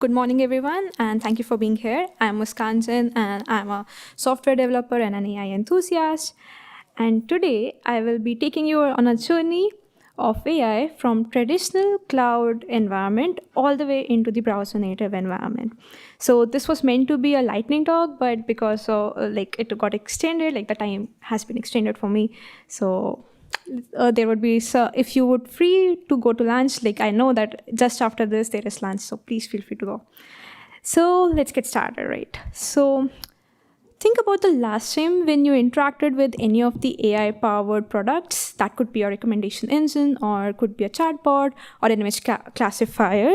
Good morning, everyone, and thank you for being here. I'm Muskan Jain, and I'm a software developer and an AI enthusiast. And today, I will be taking you on a journey of AI from traditional cloud environment all the way into the browser native environment. So this was meant to be a lightning talk, but because it got extended, like the time has been extended for me. So there would be, so if you would free to go to lunch, like I know that just after this there is lunch, so please feel free to go. So let's get started, right? So think about the last time when you interacted with any of the AI powered products. That could be a recommendation engine, or could be a chatbot, or an image classifier.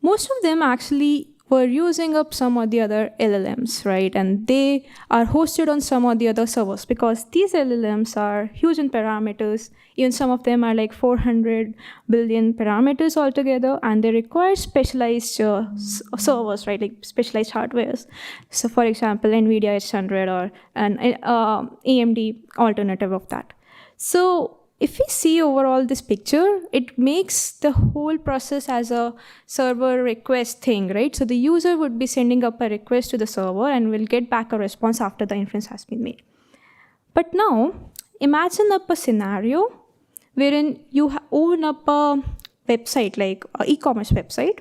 Most of them actually were using up some or the other LLMs, right? And they are hosted on some or the other servers because these LLMs are huge in parameters. Even some of them are like 400 billion parameters altogether, and they require specialized servers, right? Like specialized hardwares. So for example, NVIDIA H100 or an AMD alternative of that. So if we see overall this picture, it makes the whole process as a server request thing, right? So the user would be sending up a request to the server and will get back a response after the inference has been made. But now, imagine up a scenario wherein you own up a website, like an e-commerce website,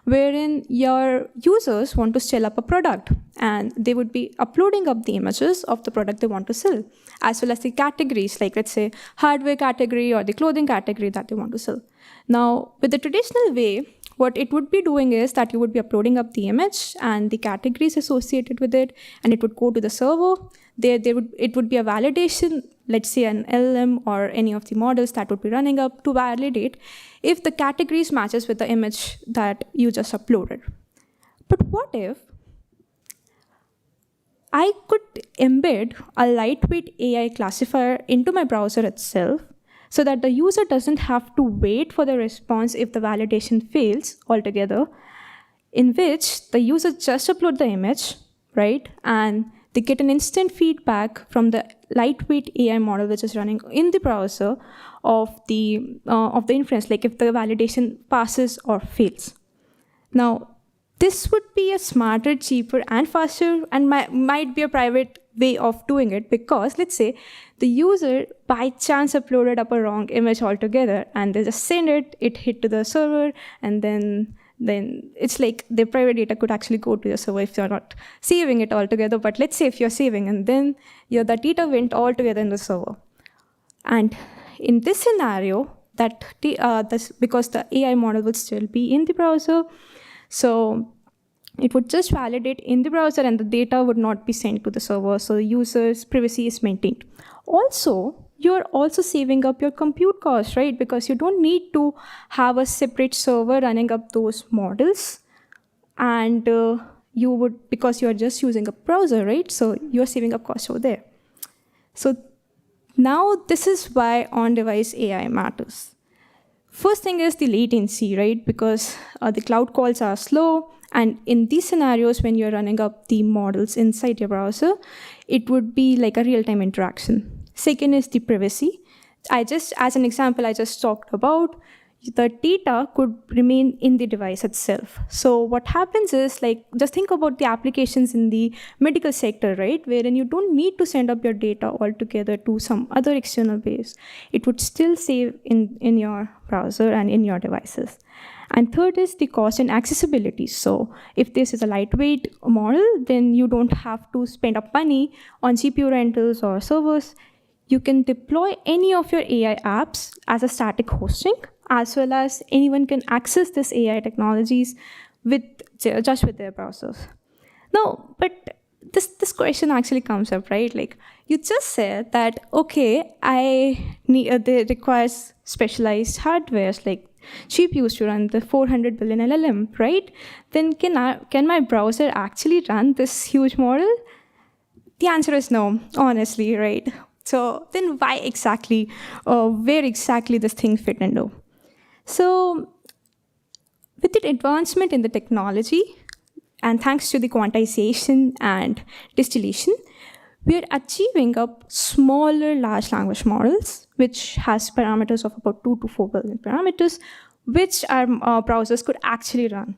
wherein your users want to sell up a product, and they would be uploading up the images of the product they want to sell, as well as the categories, like let's say hardware category or the clothing category that they want to sell. Now, with the traditional way, what it would be doing is that you would be uploading up the image and the categories associated with it, and it would go to the server. It would be a validation, let's say an LLM or any of the models that would be running up to validate if the categories matches with the image that you just uploaded. But what if I could embed a lightweight AI classifier into my browser itself so that the user doesn't have to wait for the response if the validation fails altogether, in which the user just upload the image, right? And they get an instant feedback from the lightweight AI model which is running in the browser of the inference, like if the validation passes or fails. Now, this would be a smarter, cheaper, and faster, and might be a private way of doing it, because let's say the user by chance uploaded up a wrong image altogether, and they just send it, it hit to the server, and then it's like their private data could actually go to your server if you're not saving it altogether. But let's say if you're saving, and then the data went all together in the server. And in this scenario, because the AI model would still be in the browser, so it would just validate in the browser and the data would not be sent to the server, so the user's privacy is maintained. Also, you're also saving up your compute costs, right? Because you don't need to have a separate server running up those models, and because you're just using a browser, right? So you're saving up costs over there. So now this is why on-device AI matters. First thing is the latency, right? Because the cloud calls are slow, and in these scenarios, when you're running up the models inside your browser, it would be like a real-time interaction. Second is the privacy. As an example, I just talked about, the data could remain in the device itself. So what happens is, like, just think about the applications in the medical sector, right? Wherein you don't need to send up your data altogether to some other external base. It would still save in your browser and in your devices. And third is the cost and accessibility. So if this is a lightweight model, then you don't have to spend up money on GPU rentals or servers. You can deploy any of your AI apps as a static hosting, as well as anyone can access this AI technologies just with their browsers. Now, but this question actually comes up, right? Like, you just said that, okay, they requires specialized hardwares like GPUs to run the 400 billion LLM, right? Then can my browser actually run this huge model? The answer is no, honestly, right? So then where exactly this thing fit into? So with the advancement in the technology, and thanks to the quantization and distillation, we are achieving up smaller large language models, which has parameters of about 2 to 4 billion parameters, which our browsers could actually run.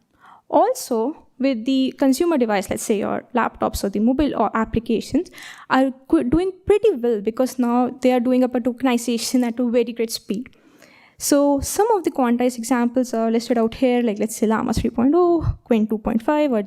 Also, with the consumer device, let's say your laptops or the mobile or applications are doing pretty well because now they are doing up a tokenization at a very great speed. So some of the quantized examples are listed out here, like let's say Llama 3.0, Quinn 2.5, or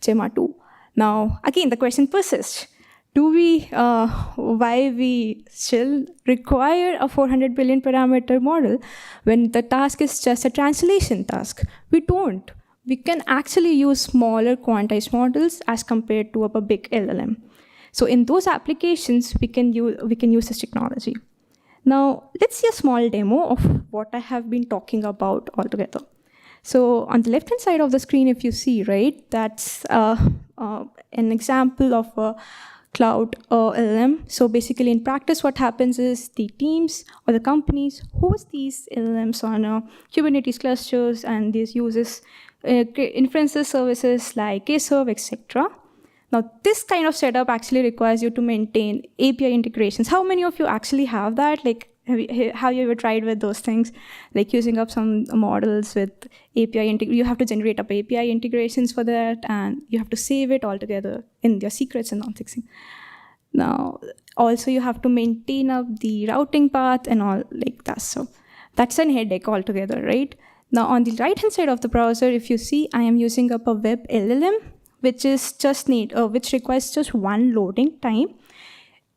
Gemma 2. Now, again, the question persists. Why we still require a 400 billion parameter model when the task is just a translation task? We don't. We can actually use smaller quantized models as compared to a big LLM. So in those applications, we can use this technology. Now, let's see a small demo of what I have been talking about altogether. So on the left-hand side of the screen, if you see, right, that's an example of a cloud LLM. So basically, in practice, what happens is the teams or the companies host these LLMs on Kubernetes clusters, and this uses inferences services like Kserve, etc. Now, this kind of setup actually requires you to maintain API integrations. How many of you actually have that? Like, have you ever tried with those things? Like using up some models with API, you have to generate up API integrations for that, and you have to save it all together in your secrets and all fixing. Now, also you have to maintain up the routing path and all like that. So that's an headache altogether, right? Now, on the right-hand side of the browser, if you see, I am using up a WebLLM, which requires just one loading time,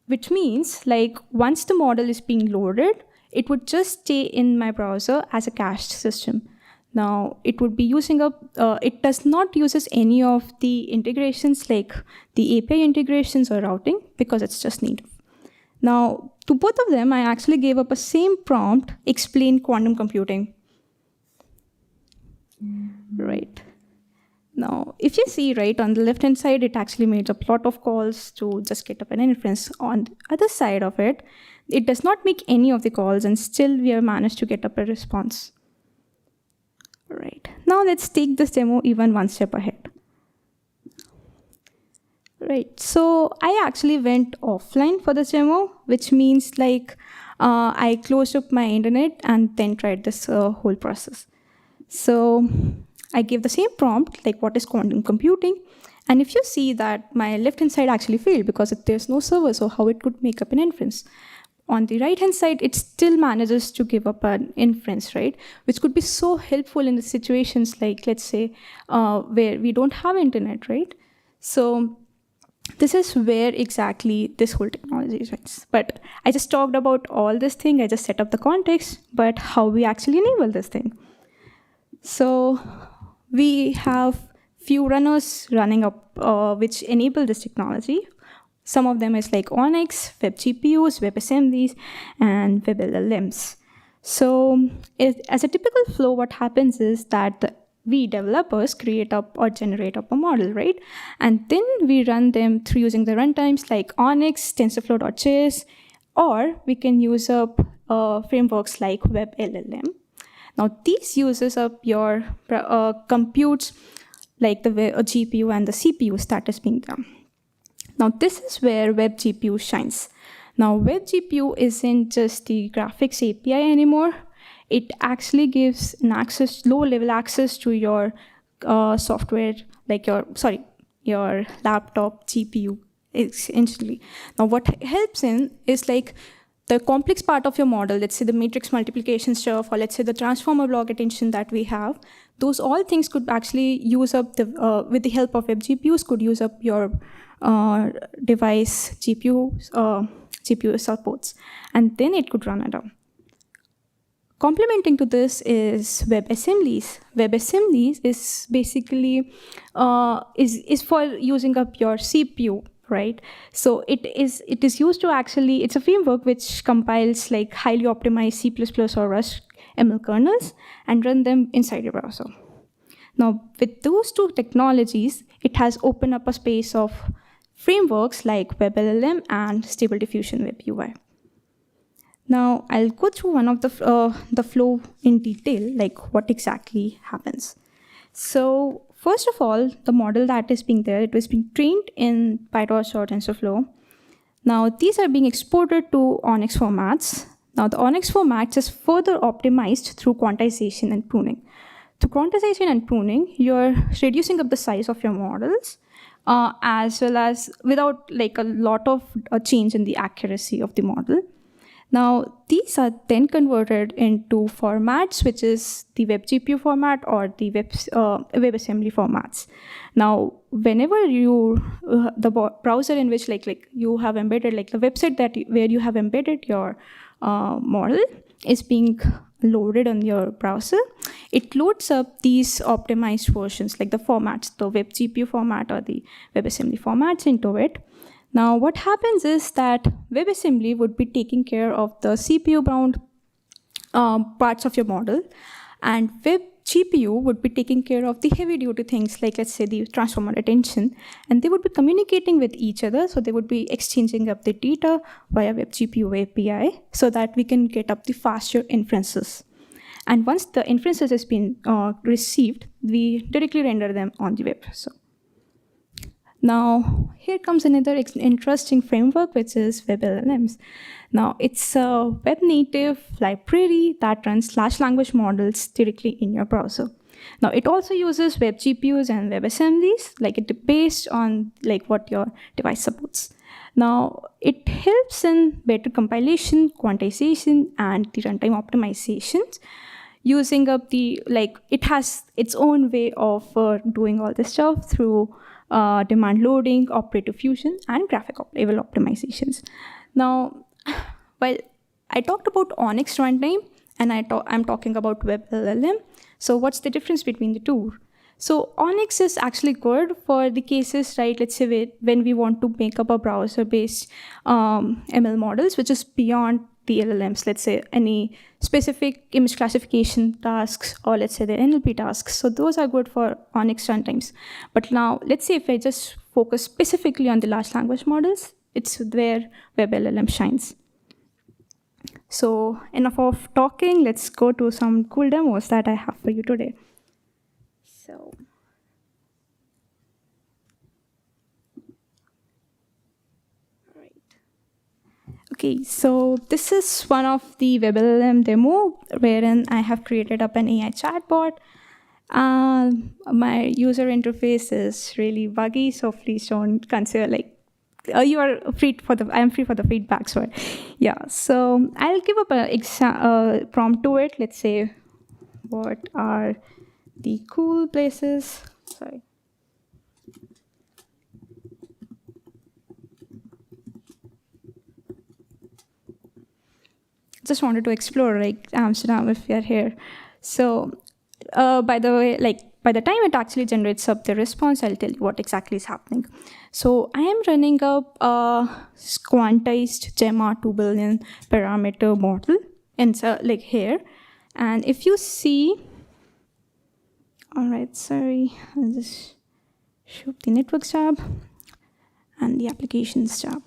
which means like once the model is being loaded, it would just stay in my browser as a cached system. Now, it would be using up, it does not uses any of the integrations like the API integrations or routing because it's just native. Now, to both of them, I actually gave up a same prompt, explain quantum computing. Right. Now, if you see, right, on the left-hand side, it actually made a lot of calls to just get up an inference. On the other side of it, it does not make any of the calls, and still we have managed to get up a response. Right. Now, let's take this demo even one step ahead. Right. So I actually went offline for this demo, which means like I closed up my internet and then tried this whole process. So I gave the same prompt, like what is quantum computing? And if you see that my left-hand side actually failed because there's no server, so how it could make up an inference. On the right-hand side, it still manages to give up an inference, right? Which could be so helpful in the situations like, let's say, where we don't have internet, right? So this is where exactly this whole technology is. But I just talked about all this thing. I just set up the context, but how we actually enable this thing. So we have few runners running up which enable this technology. Some of them is like ONNX, WebGPUs, WebAssemblies, and WebLLMs. So as a typical flow, what happens is that we developers create up or generate up a model, right? And then we run them through using the runtimes like ONNX, TensorFlow.js, or we can use up frameworks like WebLLM. Now, these uses up your computes like the GPU and the CPUs that is being done. Now, this is where WebGPU shines. Now, WebGPU isn't just the graphics API anymore. It actually gives an low-level access to your software, like your laptop GPU, essentially. Now, what helps in is like the complex part of your model, let's say the matrix multiplication stuff, or let's say the transformer block attention that we have, those all things could actually use up with the help of WebGPUs, could use up your device GPU supports, and then it could run it down. Complementing to this is WebAssemblies. WebAssemblies is basically is for using up your CPU, right? So it is used to actually, it's a framework which compiles like highly optimized C++ or Rust ML kernels and run them inside your browser. Now, with those two technologies, it has opened up a space of frameworks like WebLLM and Stable Diffusion Web UI. Now, I'll go through one of the flow in detail, like what exactly happens. So first of all, the model that is being there, it was being trained in PyTorch or TensorFlow. Now, these are being exported to ONNX formats. Now, the ONNX format is further optimized through quantization and pruning. through quantization and pruning, you're reducing up the size of your models, as well as without like a lot of change in the accuracy of the model. Now, these are then converted into formats, which is the WebGPU format or the WebAssembly formats. Now, whenever the browser in which like you have embedded, like the website where you have embedded your model is being loaded on your browser, it loads up these optimized versions, like the formats, the WebGPU format or the WebAssembly formats into it. Now, what happens is that WebAssembly would be taking care of the CPU-bound parts of your model, and WebGPU would be taking care of the heavy-duty things, like let's say the transformer attention, and they would be communicating with each other, so they would be exchanging up the data via WebGPU API, so that we can get up the faster inferences. And once the inferences has been received, we directly render them on the web. So now, here comes another interesting framework, which is WebLLMs. Now, it's a web-native library that runs large language models directly in your browser. Now, it also uses WebGPUs and WebAssemblies, like it based on like what your device supports. Now, it helps in better compilation, quantization, and the runtime optimizations. Using up the, like, it has its own way of doing all this stuff through demand loading, operator fusion, and graphic level optimizations. Now, while I talked about ONNX runtime, and I'm talking about WebLLM, so what's the difference between the two? So ONNX is actually good for the cases, right? Let's say when we want to make up a browser-based ML models, which is beyond the LLMs, let's say any specific image classification tasks, or let's say the NLP tasks. So those are good for ONNX runtimes. But now, let's say if I just focus specifically on the large language models, it's where WebLLM shines. So enough of talking, let's go to some cool demos that I have for you today. So, okay, so this is one of the WebLLM demo wherein I have created up an AI chatbot. My user interface is really buggy, so please don't consider like you are free for the. I am free for the feedback. So, yeah. So I'll give up a prompt to it. Let's say, what are the cool places? Sorry. Just wanted to explore like Amsterdam if you're here. So by the way, like by the time it actually generates up the response, I'll tell you what exactly is happening. So I am running up a quantized Gemma 2 billion parameter model, and like here. And if you see, all right, sorry, I'll just show the networks tab and the applications tab.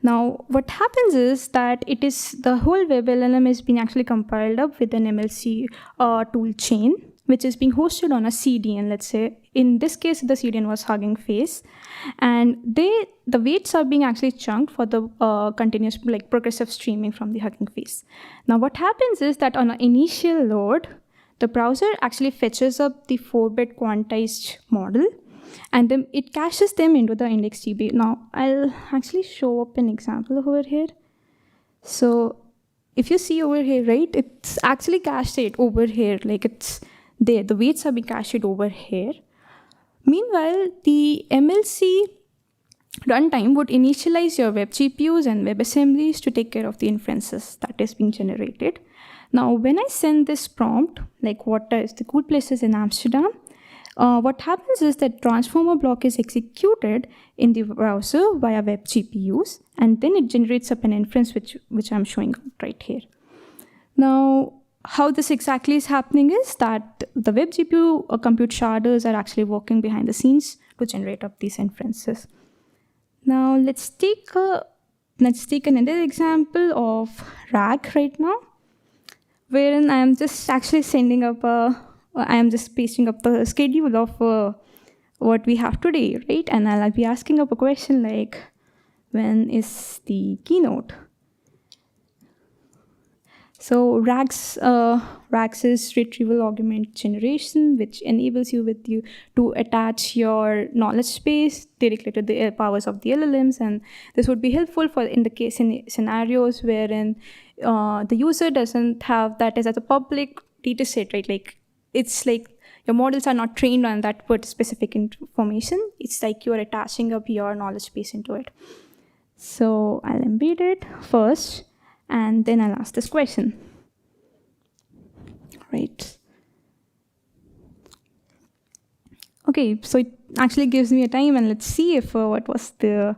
Now, what happens is that the whole WebLLM is being actually compiled up with an MLC tool chain, which is being hosted on a CDN, let's say. In this case, the CDN was Hugging Face. And the weights are being actually chunked for the continuous, like progressive streaming from the Hugging Face. Now, what happens is that on an initial load, the browser actually fetches up the 4-bit quantized model, and then it caches them into the index.db. Now, I'll actually show up an example over here. So if you see over here, right, it's actually cached it over here, like it's there. The weights are being cached over here. Meanwhile, the MLC runtime would initialize your web GPUs and web assemblies to take care of the inferences that is being generated. Now, when I send this prompt, like what is the cool places in Amsterdam, what happens is that transformer block is executed in the browser via web GPUs, and then it generates up an inference which I'm showing right here. Now, how this exactly is happening is that the web GPU compute sharders are actually working behind the scenes to generate up these inferences. Now, let's take another example of RAG right now, wherein I am just actually sending up I am just pasting up the schedule of what we have today, right? And I'll be asking up a question like, when is the keynote? So RAGs is retrieval augment generation, which enables you to attach your knowledge base directly to the powers of the LLMs, and this would be helpful for in the case in scenarios wherein the user doesn't have that as a public data set, right? Like it's like your models are not trained on that specific information. It's like you are attaching up your knowledge base into it. So I'll embed it first, and then I'll ask this question. Right. Okay, so it actually gives me a time, and let's see if what was the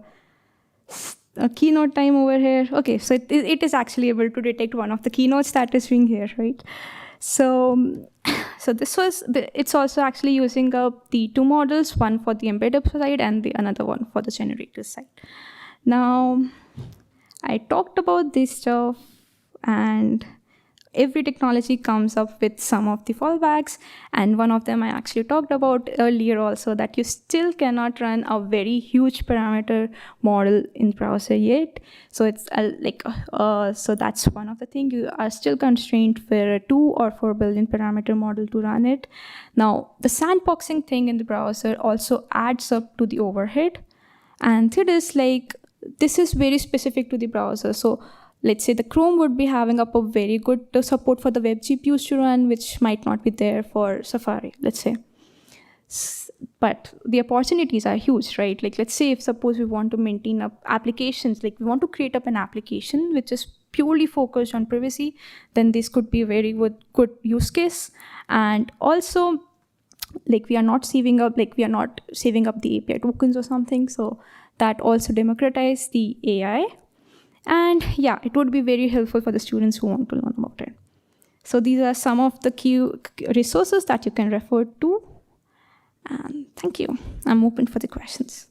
keynote time over here. Okay, so it is actually able to detect one of the keynotes that is being here, right? So it's also actually using up the two models, one for the embedded side and the another one for the generator side. Now, I talked about this stuff, and every technology comes up with some of the fallbacks, and one of them I actually talked about earlier also, that you still cannot run a very huge parameter model in browser yet. So it's so that's one of the things. You are still constrained for a 2 or 4 billion parameter model to run it. Now, the sandboxing thing in the browser also adds up to the overhead, and third is like this is very specific to the browser. So let's say the Chrome would be having up a very good support for the web GPUs to run, which might not be there for Safari, let's say. But the opportunities are huge, right? Like let's say if suppose we want to maintain up applications, like we want to create up an application which is purely focused on privacy, then this could be a very good use case. And also, like we are not saving up the API tokens or something, so that also democratize the AI. And yeah, it would be very helpful for the students who want to learn about it. So these are some of the key resources that you can refer to. And thank you. I'm open for the questions.